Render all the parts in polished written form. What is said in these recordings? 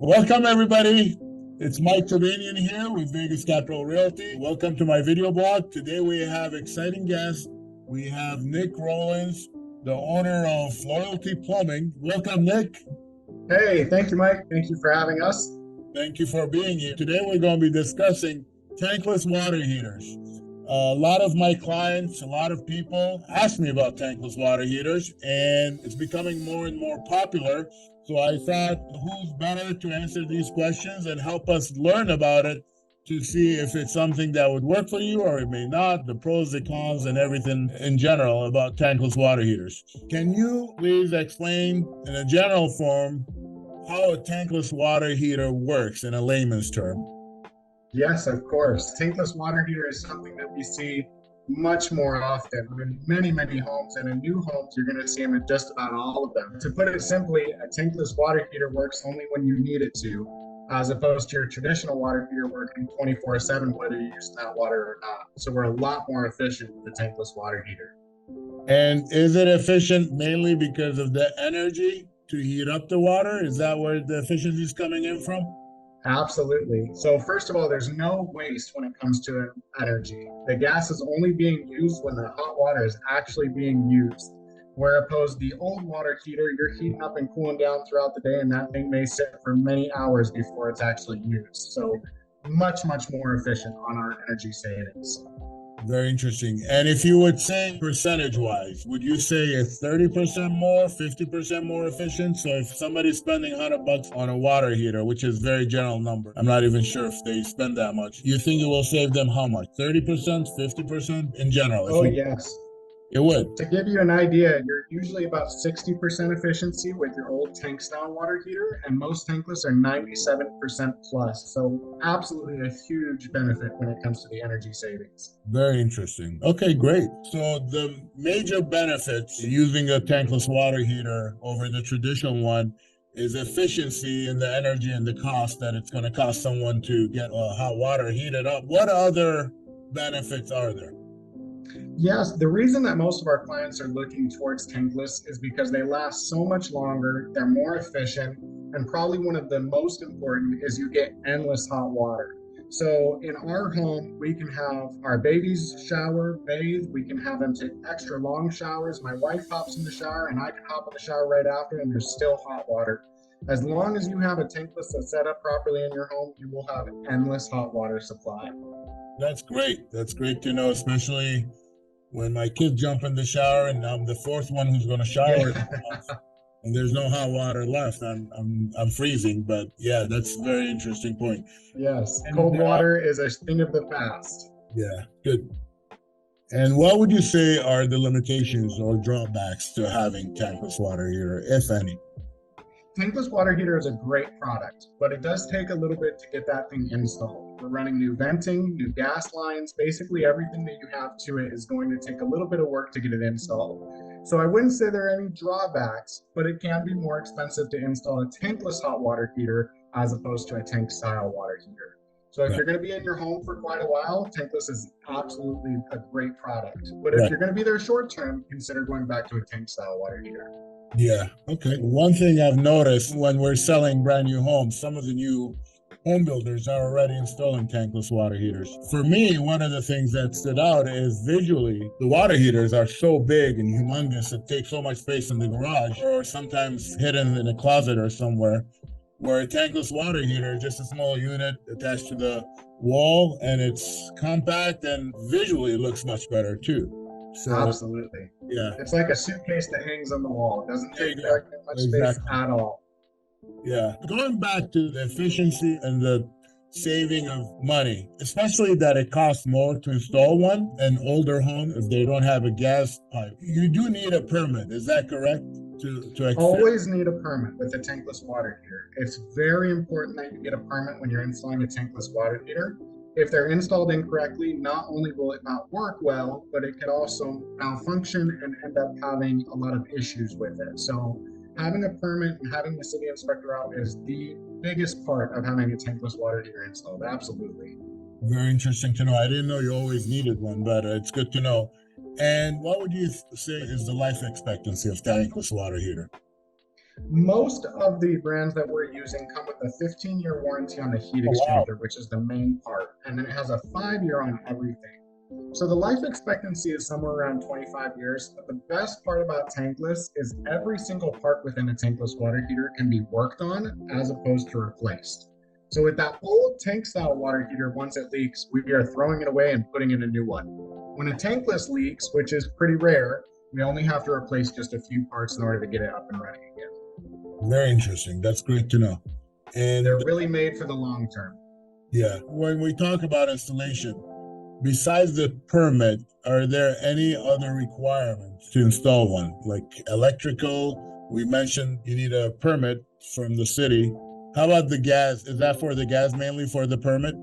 Welcome, everybody. It's Mike Tchobanian here with Vegas Capital Realty. Welcome to my video blog. Today we have exciting guests. We have Nick Rollins, the owner of Loyalty Plumbing. Welcome, Nick. Hey, thank you, Mike. Thank you for having us. Thank you for being here. Today we're going to be discussing tankless water heaters. A lot of my clients, a lot of people ask me about tankless water heaters, and it's becoming more and more popular. So I thought, who's better to answer these questions and help us learn about it to see if it's something that would work for you or it may not, the pros, the cons, and everything in general about tankless water heaters. Can you please explain in a general form how a tankless water heater works in a layman's term? Yes, of course. Tankless water heater is something that we see much more often in many homes. And in new homes, you're going to see them in just about all of them. To put it simply, a tankless water heater works only when you need it to, as opposed to your traditional water heater working 24/7, whether you use that water or not. So we're a lot more efficient with the tankless water heater. And is it efficient mainly because of the energy to heat up the water? Is that where the efficiency is coming in from? Absolutely. So first of all, there's no waste when it comes to energy. The gas is only being used when the hot water is actually being used. Where opposed the old water heater, you're heating up and cooling down throughout the day, and that thing may sit for many hours before it's actually used. So much more efficient on our energy savings. Very interesting. And if you would say percentage wise, would you say it's 30% more, 50% more efficient? So if somebody's spending $100 on a water heater, which is very general number, I'm not even sure if they spend that much. You think it will save them how much? 30%, 50% in general? If Oh, you, yes. it would. To give you an idea, you're usually about 60% efficiency with your old tank style water heater, and most tankless are 97% plus. So, absolutely a huge benefit when it comes to the energy savings. Very interesting. Okay, great. So the major benefits using a tankless water heater over the traditional one is efficiency in the energy and the cost that it's going to cost someone to get hot water heated up. What other benefits are there? Yes, the reason that most of our clients are looking towards tankless is because they last so much longer, they're more efficient, and probably one of the most important is you get endless hot water. So in our home, we can have our babies shower, bathe, we can have them take extra long showers. My wife hops in the shower and I can hop in the shower right after, and there's still hot water. As long as you have a tankless that's set up properly in your home, you will have endless hot water supply. That's great. That's great to know, especially when my kids jump in the shower and I'm the fourth one who's going to shower Yeah. and there's no hot water left. I'm freezing. But yeah, that's a very interesting point. Yes, And cold water is a thing of the past. yeah, good. And what would you say are the limitations or drawbacks to having tankless water heater, if any? Tankless water heater is a great product, but it does take a little bit to get that thing installed. We're running new venting, new gas lines. Basically, everything that you have to it is going to take a little bit of work to get it installed. So I wouldn't say there are any drawbacks, but it can be more expensive to install a tankless hot water heater as opposed to a tank style water heater. So if Right. you're going to be in your home for quite a while, tankless is absolutely a great product. But if Right. you're going to be there short term, consider going back to a tank style water heater. Yeah. Okay. One thing I've noticed when we're selling brand new homes, some of the new home builders are already installing tankless water heaters. For me, one of the things that stood out is visually, the water heaters are so big and humongous, it takes so much space in the garage or sometimes hidden in a closet or somewhere. Where a tankless water heater is just a small unit attached to the wall and it's compact and visually it looks much better too. So Absolutely. yeah, It's like a suitcase that hangs on the wall. It doesn't there take you go. very much space Exactly. at all. Yeah. Going back to the efficiency and the saving of money, especially that it costs more to install one, an older home, if they don't have a gas pipe. You do need a permit. Is that correct? To extend? Always need a permit with a tankless water heater. It's very important that you get a permit when you're installing a tankless water heater. If they're installed incorrectly, not only will it not work well, but it could also malfunction and end up having a lot of issues with it. So having a permit and having the city inspector out is the biggest part of having a tankless water heater installed. Absolutely. Very interesting to know. I didn't know you always needed one, but it's good to know. And what would you say is the life expectancy of tankless water heater? Most of the brands that we're using come with a 15-year warranty on the heat Oh, wow. exchanger, which is the main part, and then it has a 5-year on everything. So the life expectancy is somewhere around 25 years. But the best part about tankless is every single part within a tankless water heater can be worked on as opposed to replaced. So with that old tank style water heater, once it leaks, we are throwing it away and putting in a new one. When a tankless leaks, which is pretty rare, we only have to replace just a few parts in order to get it up and running again. Very interesting. That's great to know. And They're really made for the long term. yeah, when we talk about installation, besides the permit, are there any other requirements to install one? Like electrical, we mentioned you need a permit from the city. How about the gas? Is that for the gas mainly for the permit?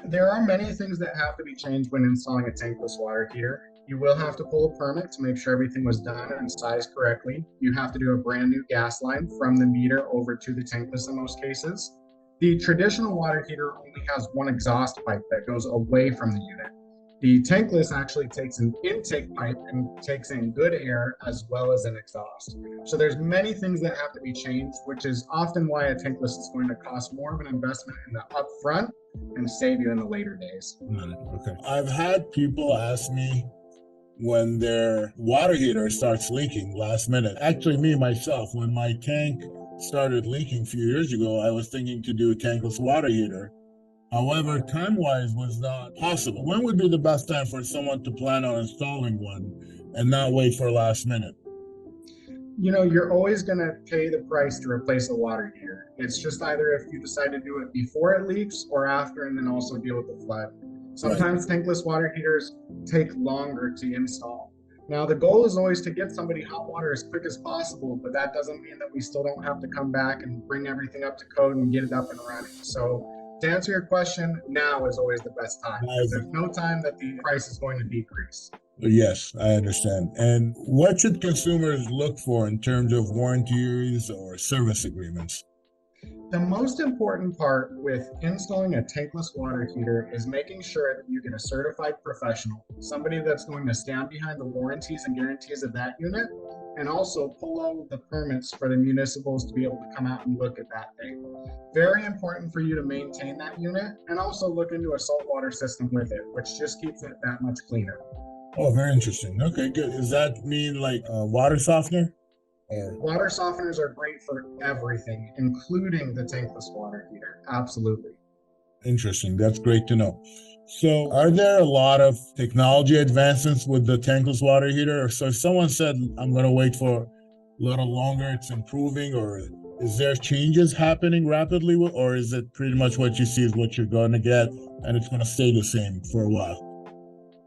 There are many things that have to be changed when installing a tankless water heater. You will have to pull a permit to make sure everything was done and sized correctly. You have to do a brand new gas line from the meter over to the tankless in most cases. The traditional water heater only has one exhaust pipe that goes away from the unit. The tankless actually takes an intake pipe and takes in good air as well as an exhaust. So there's many things that have to be changed, which is often why a tankless is going to cost more of an investment in the upfront and save you in the later days. Okay. I've had people ask me when their water heater starts leaking last minute. Actually, me myself, when my tank started leaking a few years ago, I was thinking to do a tankless water heater. However, time-wise was not possible. When would be the best time for someone to plan on installing one and not wait for last minute? You know, you're always going to pay the price to replace a water heater. It's just either if you decide to do it before it leaks or after, and then also deal with the flood. Sometimes tankless water heaters take longer to install. Now, the goal is always to get somebody hot water as quick as possible, but that doesn't mean that we still don't have to come back and bring everything up to code and get it up and running. So to answer your question, now is always the best time, because there's no time that the price is going to decrease. Yes, I understand. And what should consumers look for in terms of warranties or service agreements? The most important part with installing a tankless water heater is making sure that you get a certified professional, somebody that's going to stand behind the warranties and guarantees of that unit, and also pull out the permits for the municipals to be able to come out and look at that thing. Very important for you to maintain that unit and also look into a saltwater system with it, which just keeps it that much cleaner. Oh, very interesting. Okay, good. Does that mean like a water softener? Water softeners are great for everything, including the tankless water heater. Absolutely. Interesting. That's great to know. So, are there a lot of technology advancements with the tankless water heater? So, if someone said, I'm going to wait for a little longer, it's improving, or is there changes happening rapidly, or is it pretty much what you see is what you're going to get and it's going to stay the same for a while?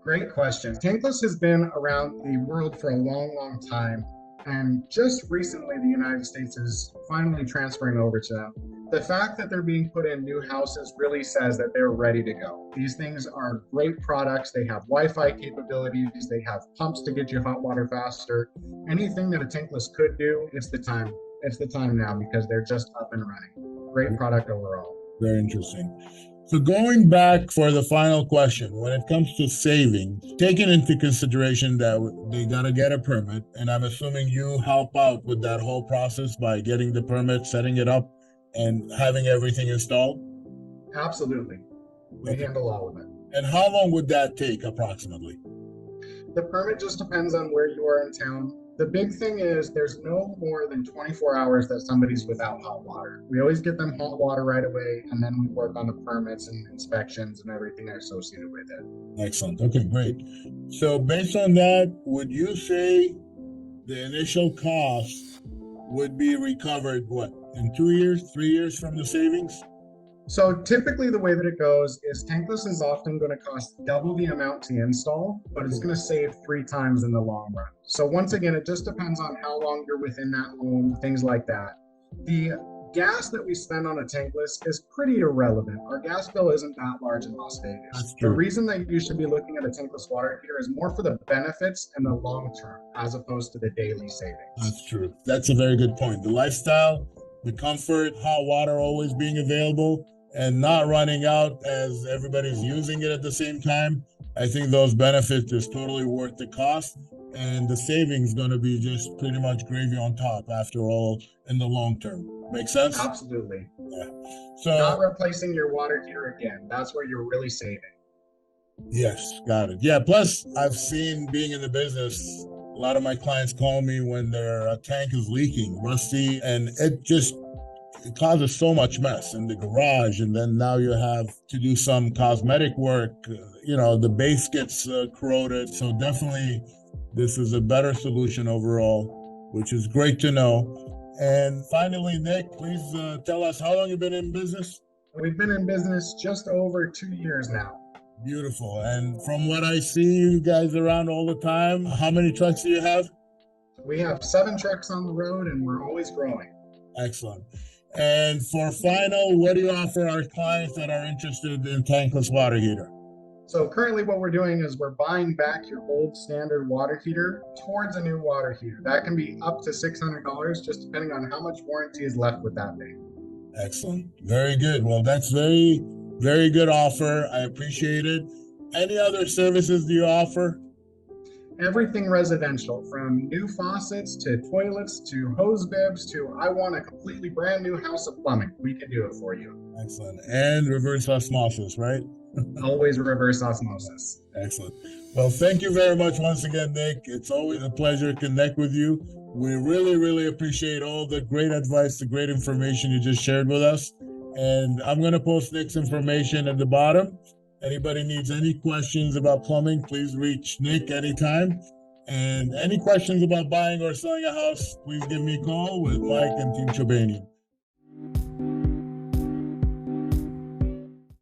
Great question. Tankless has been around the world for a long, long time. And just recently, the United States is finally transferring over to them. The fact that they're being put in new houses really says that they're ready to go. These things are great products. They have Wi-Fi capabilities. They have pumps to get you hot water faster. Anything that a tankless could do, it's the time. It's the time now because they're just up and running. Great product overall. Very interesting. So going back for the final question, when it comes to savings, taking into consideration that they got to get a permit, and I'm assuming you help out with that whole process by getting the permit, setting it up, and having everything installed? Absolutely. We handle all of it. And how long would that take approximately? The permit just depends on where you are in town. The big thing is there's no more than 24 hours that somebody's without hot water. We always get them hot water right away, and then we work on the permits and inspections and everything associated with it. Excellent. Okay, great. So based on that, would you say the initial cost would be recovered, what, in 2 years, 3 years from the savings? So typically the way that it goes is tankless is often going to cost double the amount to install, but it's going to save 3 times in the long run. So once again, it just depends on how long you're within that home, things like that. The gas that we spend on a tankless is pretty irrelevant. Our gas bill isn't that large in Las Vegas. The reason that you should be looking at a tankless water heater is more for the benefits and the long term as opposed to the daily savings. That's true. That's a very good point. The lifestyle, the comfort, hot water always being available, and not running out as everybody's using it at the same time. I think those benefits is totally worth the cost. and the savings going to be just pretty much gravy on top after all in the long term. Make sense? Absolutely. Yeah. Not So replacing your water heater again. That's where you're really saving. yes, got it. Yeah. Plus, I've seen being in the business, a lot of my clients call me when their tank is leaking, rusty, and it causes so much mess in the garage. And then now you have to do some cosmetic work. The base gets corroded. So definitely, this is a better solution overall, which is great to know. And finally, Nick, please tell us how long you've been in business. We've been in business just over 2 years now. Beautiful. And from what I see, you guys around all the time. How many trucks do you have? We have 7 trucks on the road and we're always growing. Excellent. And for final, what do you offer our clients that are interested in tankless water heater? So currently what we're doing is we're buying back your old standard water heater towards a new water heater. That can be up to $600, just depending on how much warranty is left with that thing. Excellent. Very good. Well, that's very, very good offer. I appreciate it. Any other services do you offer? Everything residential, from new faucets to toilets to hose bibs to I want a completely brand new house of plumbing. We can do it for you. Excellent. And reverse osmosis, right? Always reverse osmosis. Excellent. Well, thank you very much once again, Nick. It's always a pleasure to connect with you. We really, really appreciate all the great advice, the great information you just shared with us. And I'm going to post Nick's information at the bottom. Anybody needs any questions about plumbing, please reach Nick anytime. And any questions about buying or selling a house, please give me a call with Mike and Team Tchobanian.